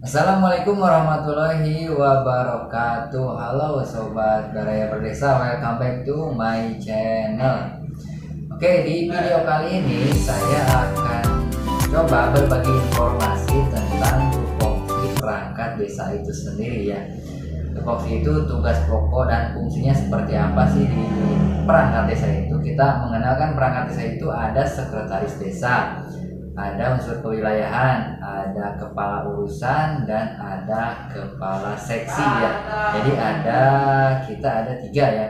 Assalamualaikum warahmatullahi wabarakatuh. Halo sobat Baraya Perdesa, welcome back to my channel. Oke, di video kali ini saya akan coba berbagi informasi tentang tupoksi perangkat desa itu sendiri ya. Tupoksi itu tugas pokok dan fungsinya seperti apa sih di perangkat desa itu? Kita mengenalkan perangkat desa itu ada sekretaris desa, ada unsur kewilayahan, ada kepala urusan, dan ada kepala seksi ya. Jadi kita ada tiga ya.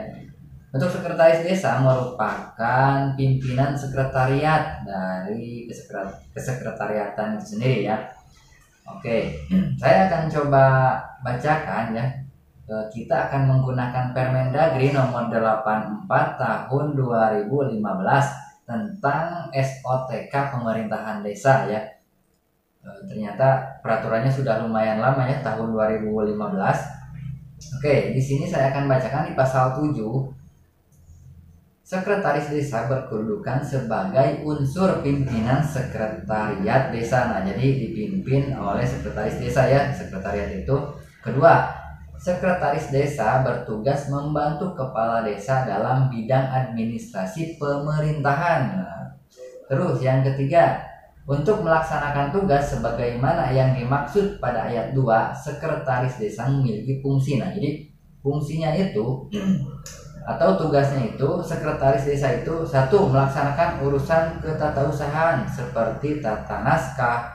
Untuk sekretaris desa merupakan pimpinan sekretariat dari kesekretariatan itu sendiri ya. Oke, saya akan coba bacakan ya. Kita akan menggunakan Permendagri nomor 84 tahun 2015 tentang SOTK pemerintahan desa ya. Ternyata peraturannya sudah lumayan lama ya, tahun 2015. Oke, di sini saya akan bacakan di pasal 7. Sekretaris desa berkedudukan sebagai unsur pimpinan sekretariat desa. Nah, jadi dipimpin oleh sekretaris desa ya, sekretariat itu. Kedua, sekretaris desa bertugas membantu kepala desa dalam bidang administrasi pemerintahan. Nah, terus yang ketiga, untuk melaksanakan tugas sebagaimana yang dimaksud pada ayat 2, sekretaris desa memiliki fungsi. Nah, jadi fungsinya itu atau tugasnya itu, sekretaris desa itu satu, melaksanakan urusan ketatausahaan seperti tata naskah,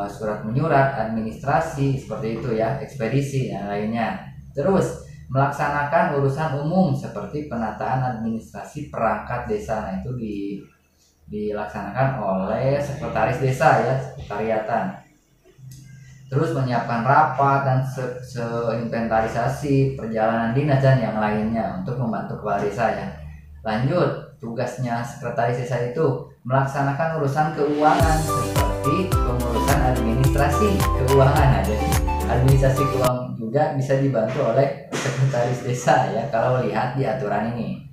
surat menyurat, administrasi seperti itu ya, ekspedisi yang lainnya. Terus melaksanakan urusan umum seperti penataan administrasi perangkat desa. Nah, itu dilaksanakan oleh sekretaris desa ya, sekretariatan. Terus menyiapkan rapat dan seinventarisasi perjalanan dinas dan yang lainnya untuk membantu kepala desa ya. Lanjut, tugasnya sekretaris desa itu melaksanakan urusan keuangan seperti pengurusan administrasi keuangan. Nah, jadi administrasi keuangan juga bisa dibantu oleh sekretaris desa ya, kalau lihat di aturan ini.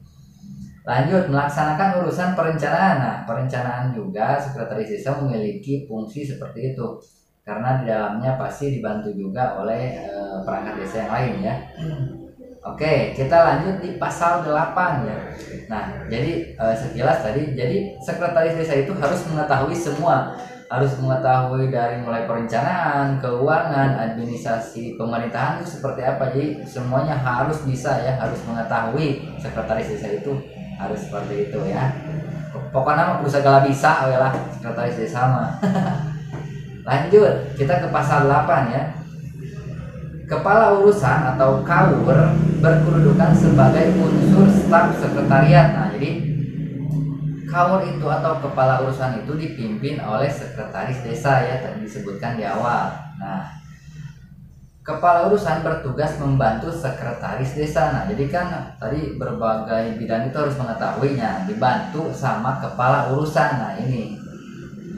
Lanjut, melaksanakan urusan perencanaan. Nah, perencanaan juga sekretaris desa memiliki fungsi seperti itu, karena di dalamnya pasti dibantu juga oleh perangkat desa yang lain ya. Oke, kita lanjut di pasal 8 ya. Nah, jadi sekilas tadi, jadi sekretaris desa itu harus mengetahui semua, harus mengetahui dari mulai perencanaan, keuangan, administrasi pemerintahan itu seperti apa. Jadi semuanya harus bisa ya, harus mengetahui. Sekretaris desa itu harus seperti itu ya. Pokoknya mah segala bisa lah sekretaris desa mah. Lanjut, kita ke pasal 8 ya. Kepala urusan atau KAUR berkedudukan sebagai unsur staf sekretariat. Nah, jadi KAUR itu atau kepala urusan itu dipimpin oleh sekretaris desa ya, tadi disebutkan di awal. Nah, kepala urusan bertugas membantu sekretaris desa. Nah, jadi kan tadi berbagai bidang itu harus mengetahuinya, dibantu sama kepala urusan. Nah, ini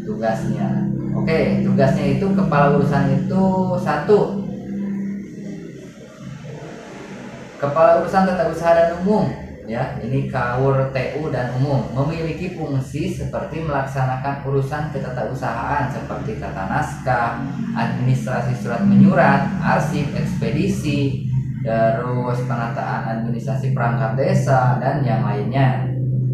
tugasnya. Oke, tugasnya itu kepala urusan itu satu, kepala urusan tata usaha dan umum ya, ini KAUR TU dan umum, memiliki fungsi seperti melaksanakan urusan ketatausahaan seperti tata naskah, administrasi surat menyurat, arsip, ekspedisi, terus penataan administrasi perangkat desa dan yang lainnya.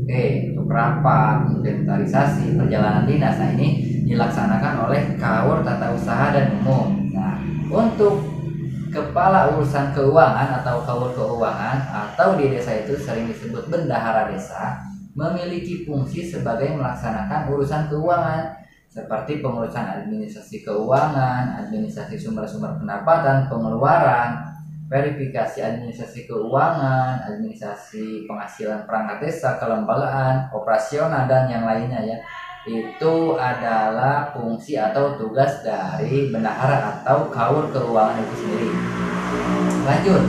Oke, untuk rapat, inventarisasi, perjalanan dinas, nah ini dilaksanakan oleh KAUR tata usaha dan umum. Nah, untuk kepala urusan keuangan atau KAUR keuangan atau di desa itu sering disebut bendahara desa, memiliki fungsi sebagai melaksanakan urusan keuangan seperti pengurusan administrasi keuangan, administrasi sumber-sumber pendapatan, pengeluaran, verifikasi administrasi keuangan, administrasi penghasilan perangkat desa, kelembagaan, operasional dan yang lainnya ya. Itu adalah fungsi atau tugas dari bendahara atau KAUR keuangan itu sendiri. Lanjut,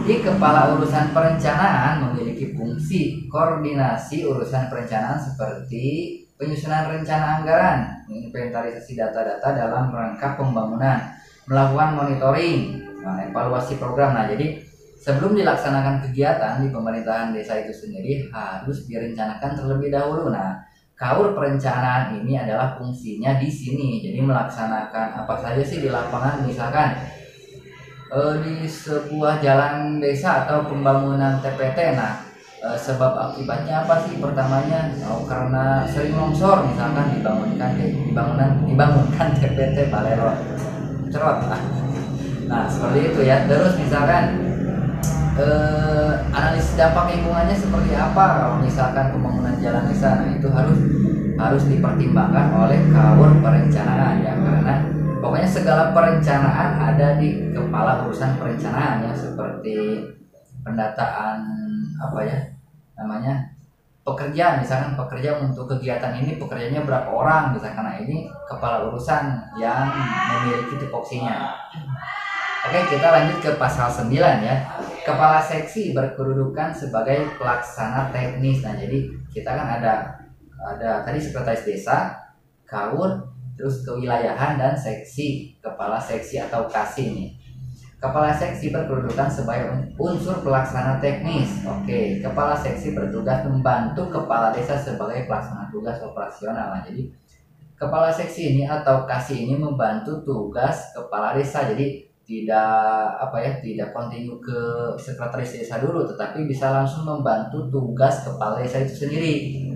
di kepala urusan perencanaan memiliki fungsi koordinasi urusan perencanaan seperti penyusunan rencana anggaran, inventarisasi data-data dalam rangka pembangunan, melakukan monitoring, evaluasi program. Nah, jadi sebelum dilaksanakan kegiatan di pemerintahan desa itu sendiri harus direncanakan terlebih dahulu. Nah, Kaur perencanaan ini adalah fungsinya di sini. Jadi melaksanakan apa saja sih di lapangan, misalkan di sebuah jalan desa atau pembangunan TPT. Nah, sebab akibatnya apa sih? Pertamanya karena sering longsor, misalkan dibangunkan TPT Balero cerot lah. Nah, seperti itu ya. Terus misalkan analisis dampak lingkungannya seperti apa kalau misalkan pembangunan jalan desa. Nah, itu harus dipertimbangkan oleh kaur perencanaan ya, karena pokoknya segala perencanaan ada di kepala urusan perencanaan ya, seperti pendataan apa ya namanya, pekerja, misalkan pekerja untuk kegiatan ini pekerjanya berapa orang misalkan. Nah, ini kepala urusan yang memiliki tupoksinya. Oke, kita lanjut ke pasal 9 ya. Kepala seksi berkedudukan sebagai pelaksana teknis. Nah, jadi kita kan ada tadi sekretaris desa, kaur, terus kewilayahan dan seksi, kepala seksi atau kasih nih. Kepala seksi berkedudukan sebagai unsur pelaksana teknis. Oke, kepala seksi bertugas membantu kepala desa sebagai pelaksana tugas operasional. Nah, jadi kepala seksi ini atau kasih ini membantu tugas kepala desa. Jadi tidak kontinu ke sekretaris desa dulu, tetapi bisa langsung membantu tugas kepala desa itu sendiri.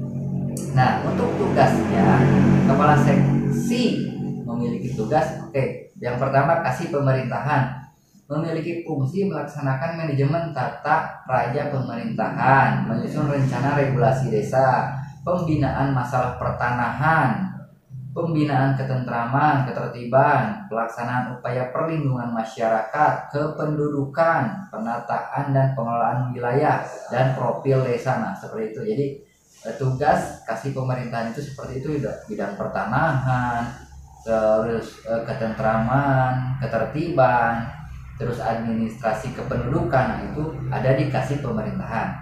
Nah, untuk tugasnya kepala seksi memiliki tugas. Oke, yang pertama kasih pemerintahan, memiliki fungsi melaksanakan manajemen tata raja pemerintahan, menyusun rencana regulasi desa, pembinaan masalah pertanahan, pembinaan ketentraman, ketertiban, pelaksanaan upaya perlindungan masyarakat, kependudukan, penataan dan pengelolaan wilayah, dan profil desa. Nah, seperti itu. Jadi tugas kasih pemerintahan itu seperti itu, bidang pertanahan, terus ketentraman, ketertiban, terus administrasi kependudukan. Nah, itu ada di kasih pemerintahan.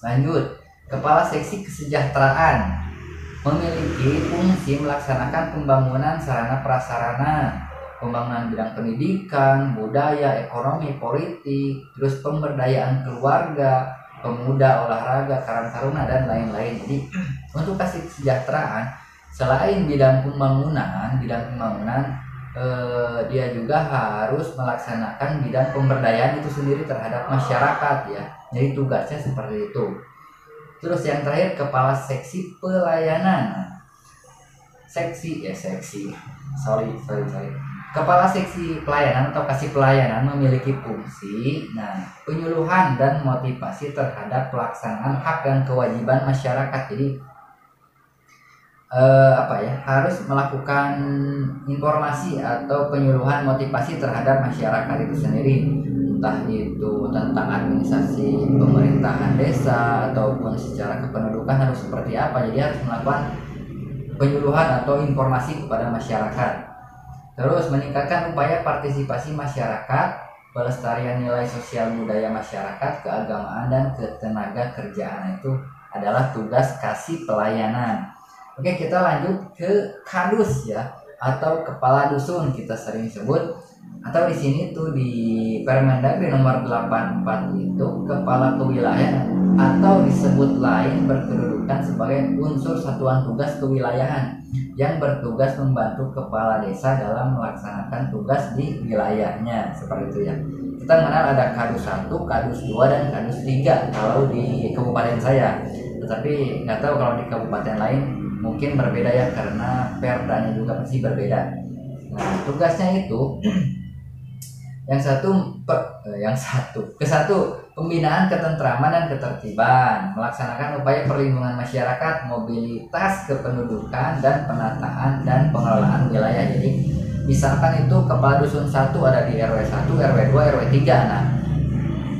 Lanjut, kepala seksi kesejahteraan memiliki fungsi melaksanakan pembangunan sarana prasarana, pembangunan bidang pendidikan, budaya, ekonomi, politik, terus pemberdayaan keluarga, pemuda, olahraga, karang taruna, dan lain-lain. Jadi untuk kasih kesejahteraan, selain bidang pembangunan, dia juga harus melaksanakan bidang pemberdayaan itu sendiri terhadap masyarakat ya. Jadi tugasnya seperti itu. Terus yang terakhir, kepala seksi pelayanan. Kepala seksi pelayanan atau kasih pelayanan memiliki fungsi penyuluhan dan motivasi terhadap pelaksanaan hak dan kewajiban masyarakat. Jadi harus melakukan informasi atau penyuluhan motivasi terhadap masyarakat itu sendiri, entah itu tentang administrasi pemerintahan desa ataupun secara kependudukan harus seperti apa. Jadi harus melakukan penyuluhan atau informasi kepada masyarakat. Terus meningkatkan upaya partisipasi masyarakat, pelestarian nilai sosial budaya masyarakat, keagamaan, dan ketenaga kerjaan. Itu adalah tugas kasih pelayanan. Oke, kita lanjut ke kadus ya, atau kepala dusun kita sering sebut, atau di sini tuh di Permendagri nomor 84 itu kepala kewilayahan atau disebut lain berkedudukan sebagai unsur satuan tugas kewilayahan yang bertugas membantu kepala desa dalam melaksanakan tugas di wilayahnya, seperti itu ya. Kita mengenal ada kadus 1, kadus 2, dan kadus 3 kalau di kabupaten saya. Tetapi nggak tahu kalau di kabupaten lain mungkin berbeda ya, karena perdanya juga pasti berbeda. Nah, tugasnya itu Kesatu, pembinaan ketentraman dan ketertiban, melaksanakan upaya perlindungan masyarakat, mobilitas kependudukan, dan penataan dan pengelolaan wilayah. Jadi misalkan itu kepala dusun 1 ada di RW 1, RW 2, RW 3. Nah,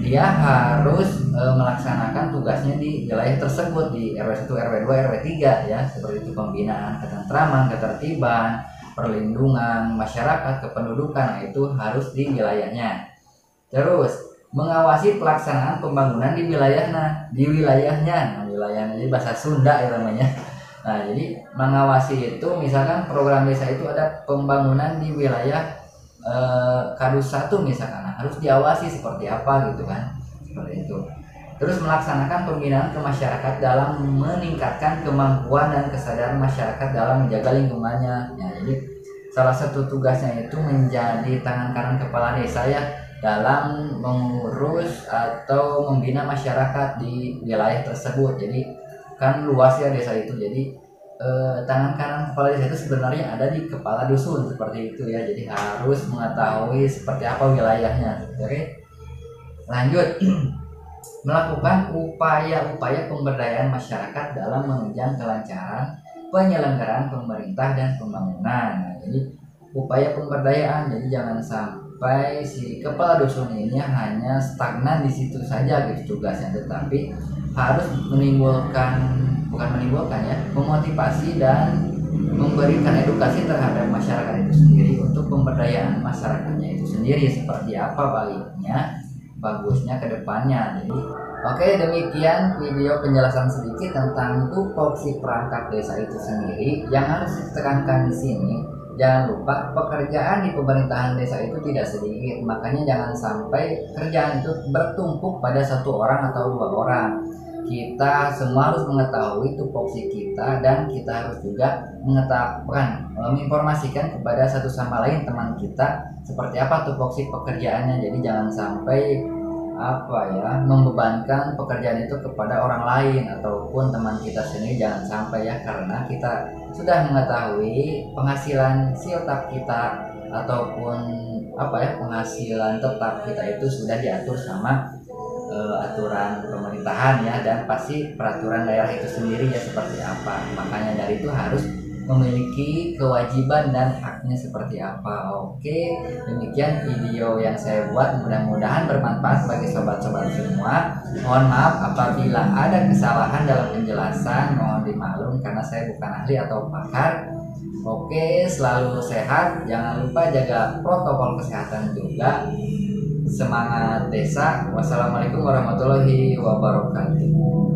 dia harus melaksanakan tugasnya di wilayah tersebut, di RW 1, RW 2, RW 3 ya, seperti itu pembinaan ketentraman, ketertiban, perlindungan masyarakat, kependudukan. Nah, itu harus di wilayahnya. Terus mengawasi pelaksanaan pembangunan di wilayahnya. Nah, wilayahnya jadi bahasa Sunda ya namanya. Nah, jadi mengawasi itu misalkan program desa itu ada pembangunan di wilayah kadus 1 misalkan, harus diawasi seperti apa gitu kan, seperti itu. Terus melaksanakan pembinaan ke masyarakat dalam meningkatkan kemampuan dan kesadaran masyarakat dalam menjaga lingkungannya. Ya, jadi salah satu tugasnya itu menjadi tangan kanan kepala desa ya dalam mengurus atau membina masyarakat di wilayah tersebut. Jadi kan luas ya desa itu. Jadi tangan kanan kepala desa itu sebenarnya ada di kepala dusun seperti itu ya. Jadi harus mengetahui seperti apa wilayahnya. Oke. Lanjut. Melakukan upaya-upaya pemberdayaan masyarakat dalam menunjang kelancaran penyelenggaraan pemerintah dan pembangunan. Nah, jadi upaya pemberdayaan, jadi jangan sampai si kepala dusun ini hanya stagnan di situ saja gitu tugasnya, tetapi harus memotivasi dan memberikan edukasi terhadap masyarakat itu sendiri untuk pemberdayaan masyarakatnya itu sendiri seperti apa baiknya bagusnya ke depannya. Jadi oke, demikian video penjelasan sedikit tentang tupoksi perangkat desa itu sendiri. Yang harus ditekankan di sini, jangan lupa pekerjaan di pemerintahan desa itu tidak sedikit, makanya jangan sampai kerjaan itu bertumpuk pada satu orang atau dua orang. Kita semua harus mengetahui tupoksi kita dan kita harus juga menginformasikan kepada satu sama lain teman kita seperti apa tupoksi pekerjaannya. Jadi jangan sampai membebankan pekerjaan itu kepada orang lain ataupun teman kita sendiri, jangan sampai ya, karena kita sudah mengetahui penghasilan siltap kita ataupun penghasilan tetap kita itu sudah diatur sama aturan pemerintahan ya, dan pasti peraturan daerah itu sendiri ya seperti apa. Makanya dari itu harus memiliki kewajiban dan haknya seperti apa. Oke, demikian video yang saya buat, mudah-mudahan bermanfaat bagi sobat-sobat semua. Mohon maaf apabila ada kesalahan dalam penjelasan, mohon dimaklum karena saya bukan ahli atau pakar. Oke, selalu sehat, jangan lupa jaga protokol kesehatan juga. Semangat desa. Wassalamualaikum warahmatullahi wabarakatuh.